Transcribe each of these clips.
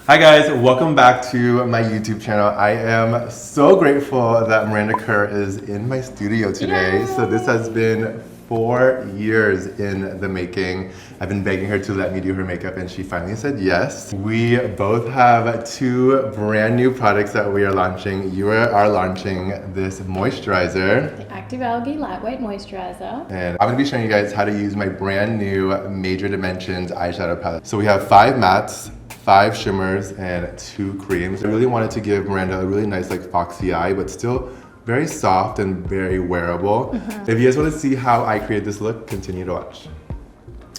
Hi guys, welcome back to my YouTube channel. I am so grateful that Miranda Kerr is in my studio today. Yay! So this has been 4 years in the making. I've been begging her to let me do her makeup and she finally said yes. We both have 2 brand new products that we are launching. You are launching this moisturizer. The Active Algae Lightweight Moisturizer. And I'm gonna be showing you guys how to use my brand new Major Dimensions eyeshadow palette. So we have 5 mattes, 5 shimmers, and 2 creams. I really wanted to give Miranda a really nice like foxy eye, but still very soft and very wearable. If you guys want to see how I create this look, continue to watch.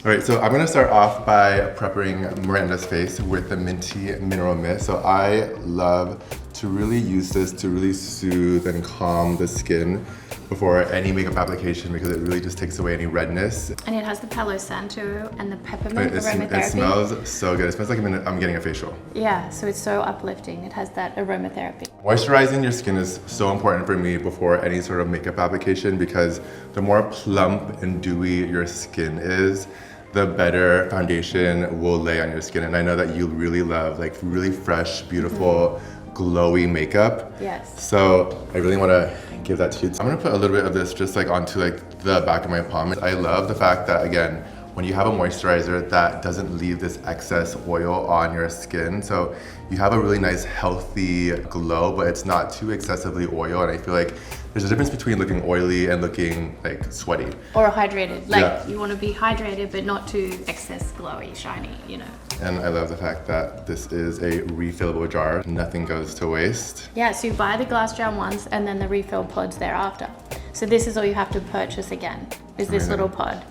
All right, so I'm gonna start off by prepping Miranda's face with the Minty Mineral Mist. So I love to really use this to really soothe and calm the skin before any makeup application because it really just takes away any redness. And it has the Palo Santo and the peppermint aromatherapy. It smells so good. It smells like I'm getting a facial. Yeah, so it's so uplifting. It has that aromatherapy. Moisturizing your skin is so important for me before any sort of makeup application because the more plump and dewy your skin is, the better foundation will lay on your skin. And I know that you really love like really fresh, beautiful, glowy makeup. Yes. So I really want to give that to you. I'm gonna put a little bit of this just like onto like the back of my palm. I love the fact that again, when you have a moisturizer that doesn't leave this excess oil on your skin. So you have a really nice healthy glow, but it's not too excessively oil. And I feel like there's a difference between looking oily and looking like sweaty. Or hydrated. Like you want to be hydrated, but not too excess glowy, shiny, you know. And I love the fact that this is a refillable jar. Nothing goes to waste. Yeah, so you buy the glass jar once and then the refill pods thereafter. So this is all you have to purchase again, is this little pod.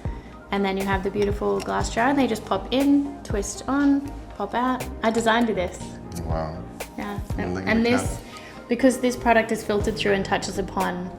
And then you have the beautiful glass jar and they just pop in, twist on, pop out. I designed this. Wow. Yeah, and this, because this product is filtered through and touches upon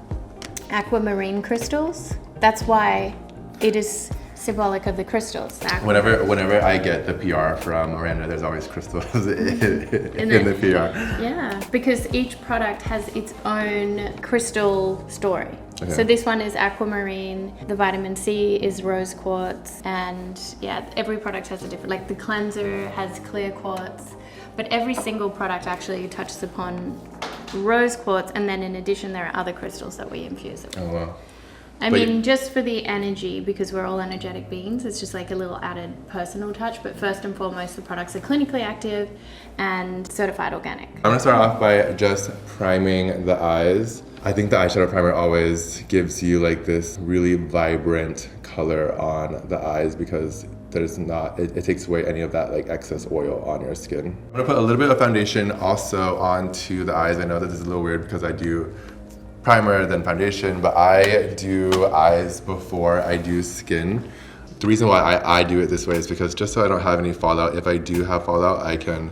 aquamarine crystals, that's why it is symbolic of the crystals. Whenever I get the PR from Miranda, there's always crystals in the PR. Yeah, because each product has its own crystal story. Okay. So this one is aquamarine, the vitamin C is rose quartz, and yeah, every product has a different, like the cleanser has clear quartz, but every single product actually touches upon rose quartz, and then in addition there are other crystals that we infuse it with. Oh wow. I mean, just for the energy, because we're all energetic beings, it's just like a little added personal touch. But first and foremost, the products are clinically active and certified organic. I'm gonna start off by just priming the eyes. I think the eyeshadow primer always gives you like this really vibrant color on the eyes because there's not, it takes away any of that like excess oil on your skin. I'm gonna put a little bit of foundation also onto the eyes. I know that this is a little weird because I do primer then foundation, but I do eyes before I do skin. The reason why I do it this way is because just so I don't have any fallout, if I do have fallout, I can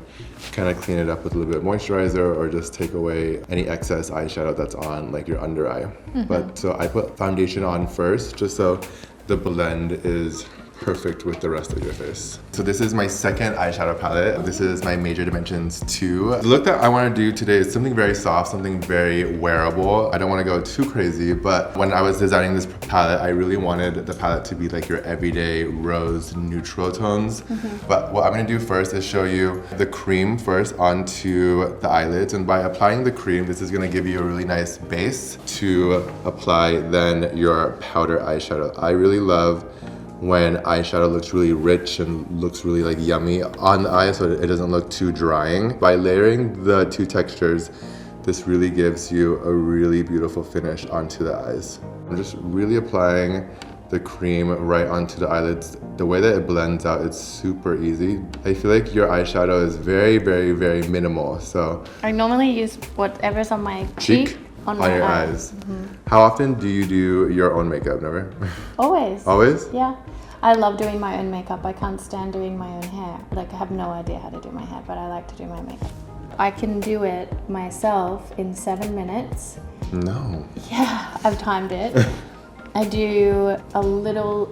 kind of clean it up with a little bit of moisturizer or just take away any excess eyeshadow that's on like your under eye. But so I put foundation on first just so the blend is perfect with the rest of your face. So this is my second eyeshadow palette. This is my Major Dimensions 2. The look that I want to do today is something very soft, something very wearable. I don't want to go too crazy, but when I was designing this palette, I really wanted the palette to be like your everyday rose neutral tones. But what I'm going to do first is show you the cream first onto the eyelids. And by applying the cream, this is going to give you a really nice base to apply then your powder eyeshadow. I really love when eyeshadow looks really rich and looks really like yummy on the eye so it doesn't look too drying. By layering the 2 textures, this really gives you a really beautiful finish onto the eyes. I'm just really applying the cream right onto the eyelids. The way that it blends out, it's super easy. I feel like your eyeshadow is very, very, very minimal. So I normally use whatever's on my cheek. On your eyes. How often do you do your own makeup? Never? Always. Always? Yeah. I love doing my own makeup. I can't stand doing my own hair. Like I have no idea how to do my hair, but I like to do my makeup. I can do it myself in 7 minutes. No. Yeah, I've timed it. I do a little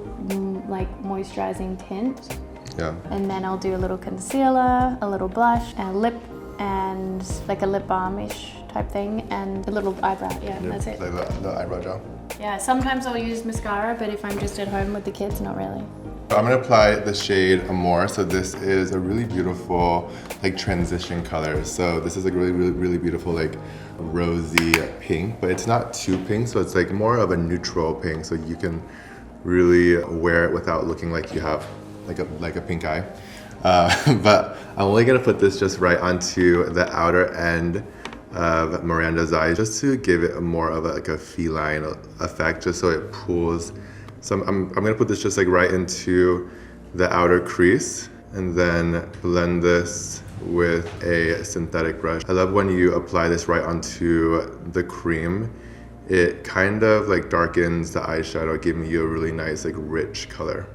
like moisturizing tint. Yeah. And then I'll do a little concealer, a little blush, and a lip, and like a lip balm-ish type thing, and a little eyebrow. Yeah, that's it. Like the eyebrow gel. Yeah, sometimes I'll use mascara, but if I'm just at home with the kids, not really. I'm gonna apply the shade Amore. So this is a really beautiful like transition color. So this is like really beautiful like rosy pink, but it's not too pink. So it's like more of a neutral pink. So you can really wear it without looking like you have like a pink eye. But I'm only gonna put this just right onto the outer end of Miranda's eye, just to give it more of a feline effect, just so it pulls. So I'm gonna put this just like right into the outer crease and then blend this with a synthetic brush. I love when you apply this right onto the cream. It kind of like darkens the eyeshadow, giving you a really nice like rich color.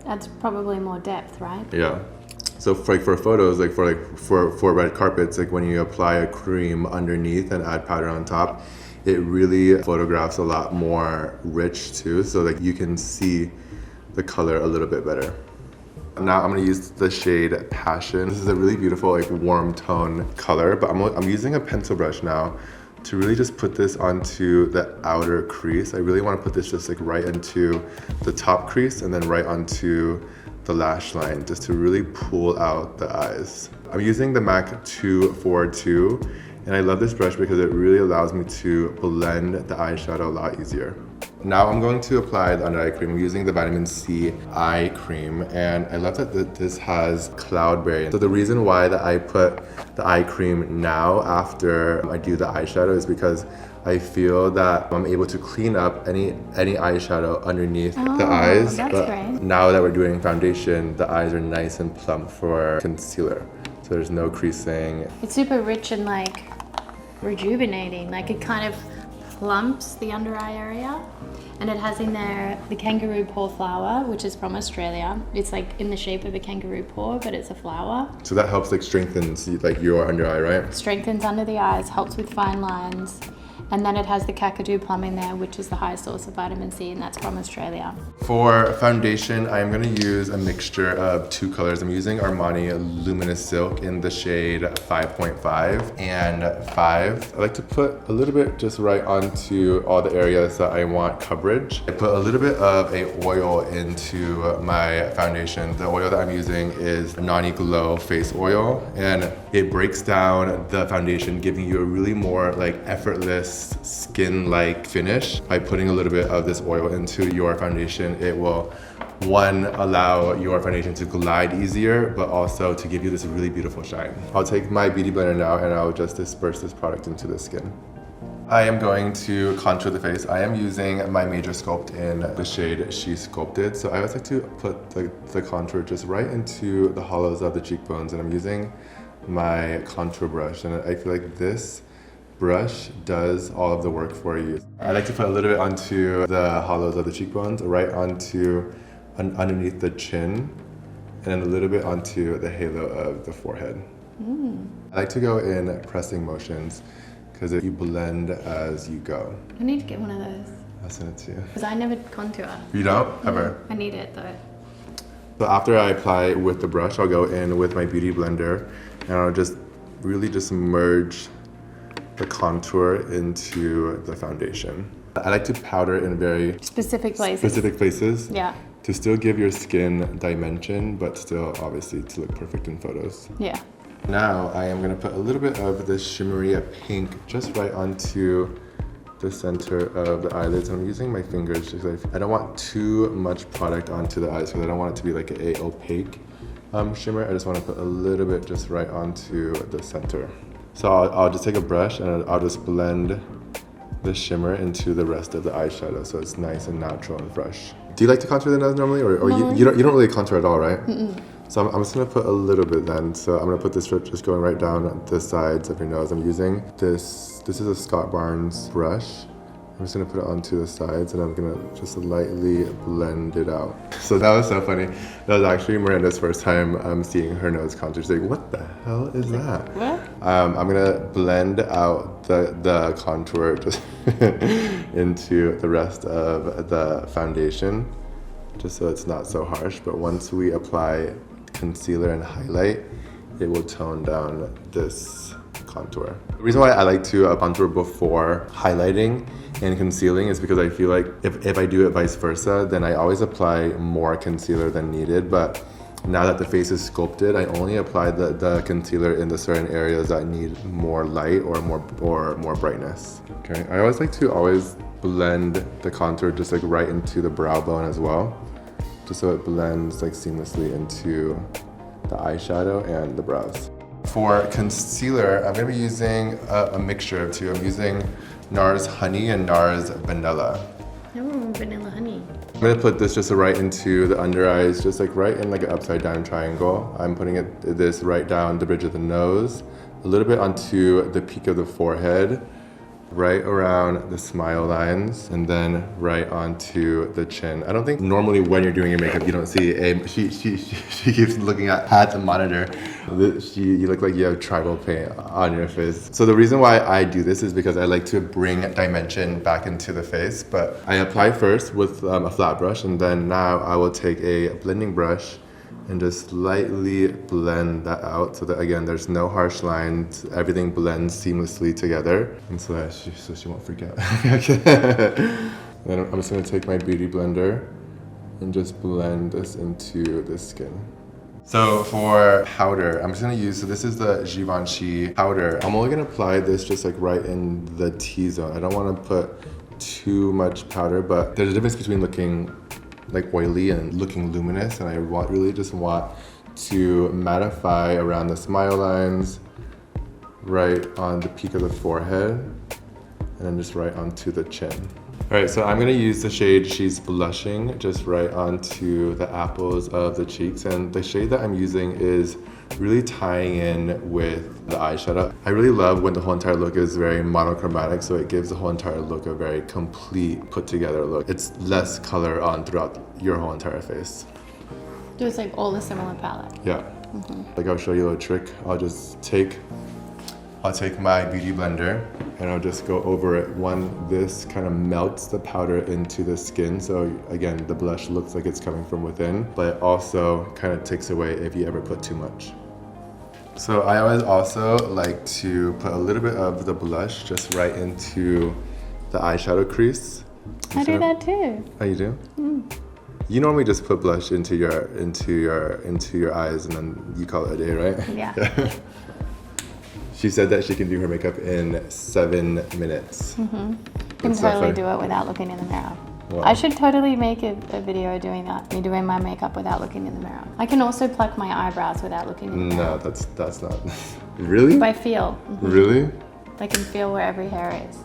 Adds probably more depth, right? Yeah. So for photos, like for red carpets, like when you apply a cream underneath and add powder on top, it really photographs a lot more rich too. So like you can see the color a little bit better. Now I'm gonna use the shade Passion. This is a really beautiful like warm tone color, but I'm using a pencil brush now to really just put this onto the outer crease. I really want to put this just like right into the top crease and then right onto the lash line, just to really pull out the eyes. I'm using the MAC 242, and I love this brush because it really allows me to blend the eyeshadow a lot easier. Now I'm going to apply the under eye cream. I'm using the vitamin C eye cream, and I love that this has cloudberry. So the reason why that I put the eye cream now after I do the eyeshadow is because I feel that I'm able to clean up any eyeshadow underneath the eyes. That's but great. Now that we're doing foundation, the eyes are nice and plump for concealer. So there's no creasing. It's super rich and like rejuvenating. Like it kind of plumps the under eye area. And it has in there the kangaroo paw flower, which is from Australia. It's like in the shape of a kangaroo paw, but it's a flower. So that helps like strengthens like your under eye, right? Strengthens under the eyes, helps with fine lines. And then it has the kakadu plum in there, which is the highest source of vitamin C, and that's from Australia. For foundation, I'm gonna use a mixture of two colors. I'm using Armani Luminous Silk in the shade 5.5 and 5. I like to put a little bit just right onto all the areas that I want coverage. I put a little bit of a oil into my foundation. The oil that I'm using is Nani Glow Face Oil, and it breaks down the foundation, giving you a really more like effortless skin-like finish. By putting a little bit of this oil into your foundation, it will, one, allow your foundation to glide easier, but also to give you this really beautiful shine. I'll take my beauty blender now and I'll just disperse this product into the skin. I am going to contour the face. I am using my Major Sculpt in the shade She Sculpted. So I always like to put the contour just right into the hollows of the cheekbones, and I'm using my contour brush, and I feel like this brush does all of the work for you. I like to put a little bit onto the hollows of the cheekbones, right onto underneath the chin, and then a little bit onto the halo of the forehead. I like to go in pressing motions because you blend as you go. I need to get one of those. I'll send it to you. Because I never contour. You don't? Ever? I need it though. So after I apply with the brush, I'll go in with my beauty blender and I'll just really just merge the contour into the foundation. I like to powder in very Specific places. Yeah. To still give your skin dimension, but still obviously to look perfect in photos. Yeah. Now I am gonna put a little bit of this shimmery pink just right onto the center of the eyelids. I'm using my fingers just like, I don't want too much product onto the eyes because I don't want it to be like a opaque shimmer. I just want to put a little bit just right onto the center. So I'll just take a brush and I'll just blend the shimmer into the rest of the eyeshadow so it's nice and natural and fresh. Do you like to contour the nose normally, or you don't really contour at all, right? So I'm just gonna put a little bit then. So I'm gonna put this just going right down the sides of your nose. I'm using this is a Scott Barnes brush. I'm just gonna put it onto the sides and I'm gonna just lightly blend it out. So that was so funny. That was actually Miranda's first time seeing her nose contour. She's like, what the hell is that? What? I'm gonna blend out the contour just into the rest of the foundation, just so it's not so harsh. But once we apply concealer and highlight, it will tone down this contour. The reason why I like to contour before highlighting and concealing is because I feel like if I do it vice versa, then I always apply more concealer than needed. But now that the face is sculpted, I only apply the concealer in the certain areas that need more light or more brightness. Okay, I always like to blend the contour just like right into the brow bone as well, just so it blends like seamlessly into the eyeshadow and the brows. For concealer, I'm gonna be using a mixture of two. I'm using NARS Honey and NARS Vanilla. Oh, vanilla honey. I'm gonna put this just right into the under eyes, just like right in like an upside down triangle. I'm putting this right down the bridge of the nose, a little bit onto the peak of the forehead, right around the smile lines, and then right onto the chin. I don't think normally when you're doing your makeup you don't see she keeps looking at the monitor. You look like you have tribal paint on your face. So the reason why I do this is because I like to bring dimension back into the face, but I apply first with a flat brush, and then now I will take a blending brush and just lightly blend that out so that, again, there's no harsh lines, everything blends seamlessly together, and so she won't freak out. Then I'm just gonna take my beauty blender and just blend this into the skin. So for powder, I'm just gonna use, so this is the Givenchy powder. I'm only gonna apply this just like right in the T-zone. I don't wanna put too much powder, but there's a difference between looking like oily and looking luminous, and I really just want to mattify around the smile lines, right on the peak of the forehead, and then just right onto the chin. All right, so I'm gonna use the shade She's Blushing just right onto the apples of the cheeks, and the shade that I'm using is really tying in with the eyeshadow. I really love when the whole entire look is very monochromatic, so it gives the whole entire look a very complete, put together look. It's less color on throughout your whole entire face. Just like all the similar palette. Yeah. Like I'll show you a little trick. I'll take my beauty blender and I'll just go over it. This kind of melts the powder into the skin, so again, the blush looks like it's coming from within, but it also kind of takes away if you ever put too much. So I always also like to put a little bit of the blush just right into the eyeshadow crease. I do that too. Oh, you do? You normally just put blush into your eyes and then you call it a day, right? Yeah. She said that she can do her makeup in 7 minutes. Can totally do it without looking in the mirror. Wow. I should totally make a video doing that. Me doing my makeup without looking in the mirror. I can also pluck my eyebrows without looking in the mirror. No, that's not. Really? By feel. Really? I can feel where every hair is.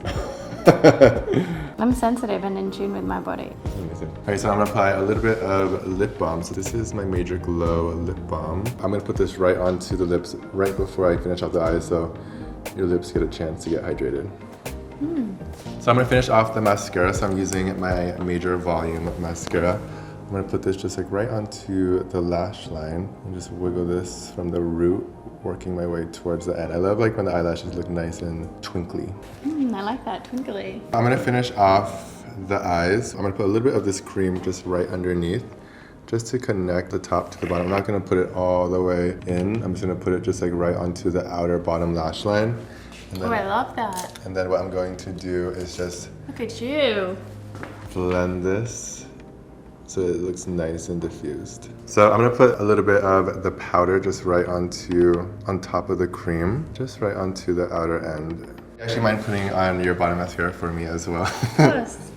I'm sensitive and in tune with my body. Amazing. Alright, so I'm gonna apply a little bit of lip balm. So this is my Major Glow lip balm. I'm gonna put this right onto the lips right before I finish off the eyes, so your lips get a chance to get hydrated. So I'm gonna finish off the mascara. So I'm using my Major Volume mascara. I'm gonna put this just like right onto the lash line and just wiggle this from the root, working my way towards the end. I love like when the eyelashes look nice and twinkly. I like that, twinkly. I'm gonna finish off the eyes. I'm gonna put a little bit of this cream just right underneath, just to connect the top to the bottom. I'm not gonna put it all the way in. I'm just gonna put it just like right onto the outer bottom lash line. And then, I love that. And then what I'm going to do is just Look at you. blend this so it looks nice and diffused. So I'm gonna put a little bit of the powder just right on top of the cream, just right onto the outer end. You actually mind putting on your bottom mascara for me as well? Of course.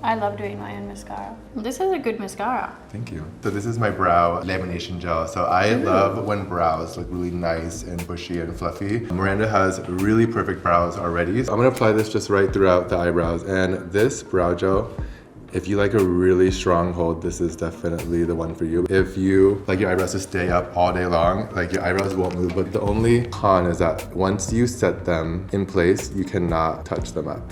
I love doing my own mascara. This is a good mascara. Thank you. So this is my brow lamination gel. So I love when brows look really nice and bushy and fluffy. Miranda has really perfect brows already. So I'm gonna apply this just right throughout the eyebrows. And this brow gel, if you like a really strong hold, this is definitely the one for you. If you like your eyebrows to stay up all day long, like your eyebrows won't move, but the only con is that once you set them in place, you cannot touch them up.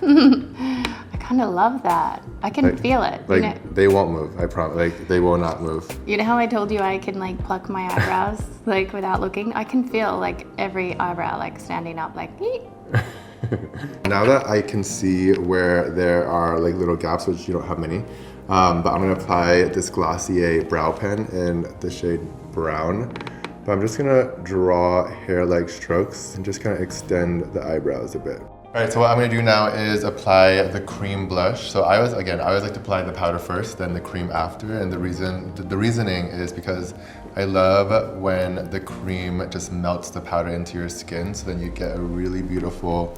I kind of love that. I can feel it. Like, you know, they won't move, I promise. Like, they will not move. you know how I told you I can like pluck my eyebrows like without looking? I can feel like every eyebrow like standing up like Now that I can see where there are like little gaps, which you don't have many, but I'm gonna apply this Glossier brow pen in the shade Brown But I'm just gonna draw hair-like strokes and just kind of extend the eyebrows a bit. All right, so what I'm gonna do now is apply the cream blush. So I always like to apply the powder first, then the cream after. And the reasoning is because I love when the cream just melts the powder into your skin, so then you get a really beautiful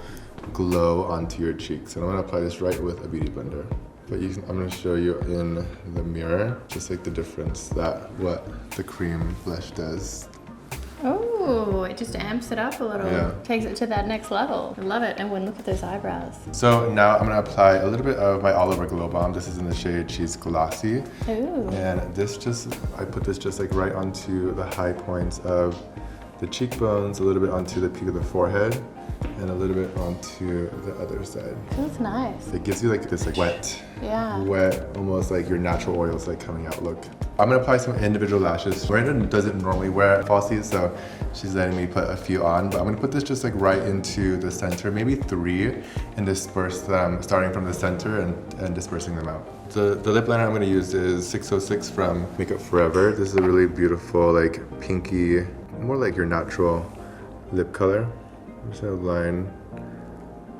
glow onto your cheeks. And I'm gonna apply this right with a beauty blender. But I'm gonna show you in the mirror, just like the difference that what the cream blush does. Oh, it just amps it up a little. Yeah. Takes it to that next level. I love it. And when look at those eyebrows. So now I'm gonna apply a little bit of my All Over Glow Balm. This is in the shade She's Glossy. Ooh. And I put this just like right onto the high points of the cheekbones, a little bit onto the peak of the forehead, and a little bit onto the other side. Feels nice. It gives you like this like wet, almost like your natural oils like coming out look. I'm gonna apply some individual lashes. Miranda doesn't normally wear falsies, so she's letting me put a few on, but I'm gonna put this just like right into the center, maybe 3, and disperse them, starting from the center and dispersing them out. The lip liner I'm gonna use is 606 from Makeup Forever. This is a really beautiful, like pinky, more like your natural lip color. I'm just gonna line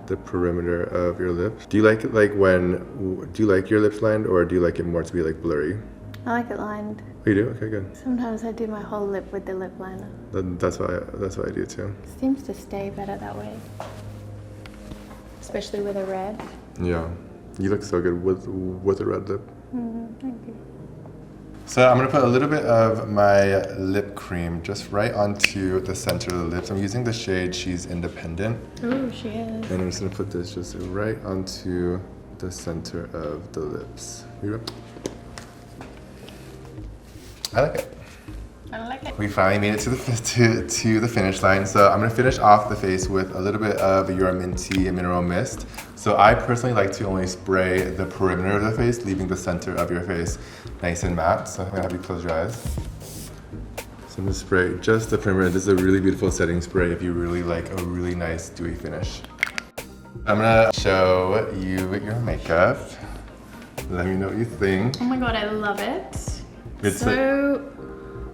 the perimeter of your lips. Do you like your lips lined, or do you like it more to be like blurry? I like it lined. Oh, you do? Okay, good. Sometimes I do my whole lip with the lip liner. That's what I do too. Seems to stay better that way. Especially with a red. Yeah. You look so good with a red lip. Thank you. So I'm gonna put a little bit of my lip cream just right onto the center of the lips. I'm using the shade She's Independent. Ooh, she is. And I'm just gonna put this just right onto the center of the lips. Here you go. I like it. I like it. We finally made it to the finish line. So I'm gonna finish off the face with a little bit of your Minty Mineral Mist. So I personally like to only spray the perimeter of the face, leaving the center of your face nice and matte. So I'm gonna have you close your eyes. So I'm gonna spray just the perimeter. This is a really beautiful setting spray if you really like a really nice dewy finish. I'm gonna show you your makeup. Let me know what you think. Oh my god, I love it.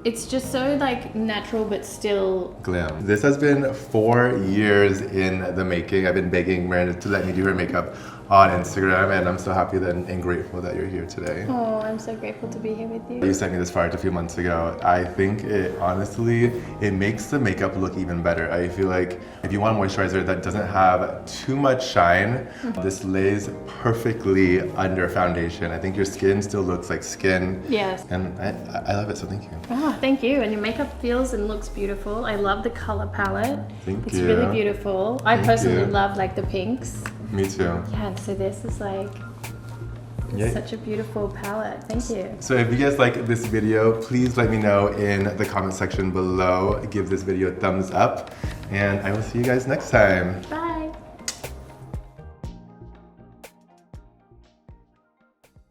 It's just so like natural but still glam. This has been 4 years in the making. I've been begging Miranda to let me do her makeup on Instagram, and I'm so happy and grateful that you're here today. Oh, I'm so grateful to be here with you. You sent me this product a few months ago. I think it honestly, it makes the makeup look even better. I feel like if you want a moisturizer that doesn't have too much shine, this lays perfectly under foundation. I think your skin still looks like skin. Yes. And I love it, so thank you. Oh, thank you. And your makeup feels and looks beautiful. I love the color palette. Thank you. It's really beautiful. I personally love like the pinks. Me too. Yeah, so this is like such a beautiful palette. Thank you. So if you guys like this video, please let me know in the comment section below. Give this video a thumbs up, and I will see you guys next time. Bye.